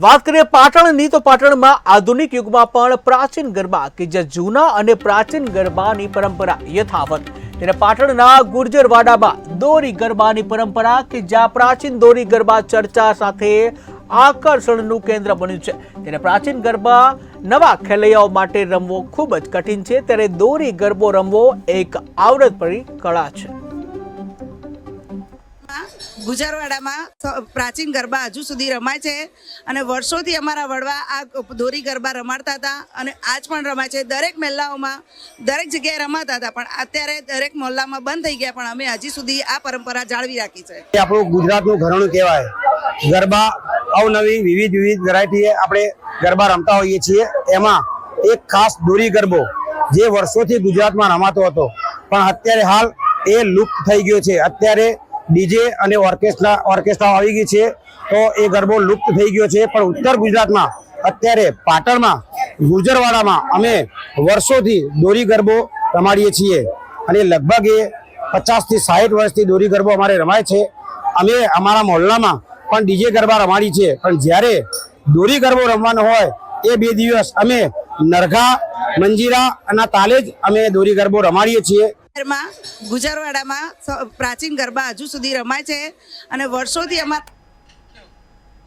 વાત કરીએ પાટણની તો પાટણમાં આધુનિક યુગમાં પણ પ્રાચીન ગરબા કે જે જૂના અને પ્રાચીન ગરબાની પરંપરા યથાવત ત્યારે પાટણના ગુર્જરવાડામાં દોરી ગરબાની પરંપરા કે જ્યાં પ્રાચીન દોરી ગરબા ચર્ચા સાથે આકર્ષણનું કેન્દ્ર બન્યું છે ત્યારે પ્રાચીન ગરબા નવા ખેલૈયાઓ માટે રમવો ખૂબ જ કઠિન છે ત્યારે દોરી ગરબો રમવો એક આવડતભરી કળા છે। ગુજરવાડામાં પ્રાચીન ગરબા હજુ સુધી રમાય છે અને વર્ષોથી અમારા વડવા આ દોરી ગરબા રમાડતા હતા અને આજ પણ રમાય છે। દરેક મહેલાઓમાં દરેક જગ્યાએ રમાતા હતા પણ અત્યારે દરેક મોહલ્લામાં બંધ થઈ ગયા, પણ અમે હજી સુધી આ પરંપરા જાળવી રાખી છે। આપણું ગુજરાતનું ઘરેણું કહેવાય। ગરબા અવનવી વિવિધ વેરાયટીએ આપણે ગરબા રમતા હોઈએ છીએ। એમાં એક ખાસ દોરી ગરબો જે વર્ષોથી ગુજરાતમાં રમાતો હતો પણ અત્યારે હાલ એ લુપ્ત થઈ ગયો છે। અત્યારે ડીજે અને ઓર્કેસ્ટ્રા આવી ગઈ છે તો એ ગરબો લુપ્ત થઈ ગયો છે। પણ ઉત્તર ગુજરાતમાં અત્યારે પાટણમાં ગુર્જરવાડામાં અમે વર્ષોથી દોરી ગરબો રમાડીએ છીએ અને લગભગ એ 50 થી 60 વર્ષથી દોરી ગરબો અમારે રમાય છે। અમે અમારા મોહલ્લામાં પણ ડીજે ગરબા રમાડી છે, પણ જ્યારે દોરી ગરબો રમવાનો હોય એ 2 દિવસ અમે નરઘા મંજીરા અને તાલે જ અમે દોરી ગરબો રમાડીએ છીએ। ગુજરવાડામાં પ્રાચીન ગરબા હજુ સુધી રમાય છે અને વર્ષોથી અમારા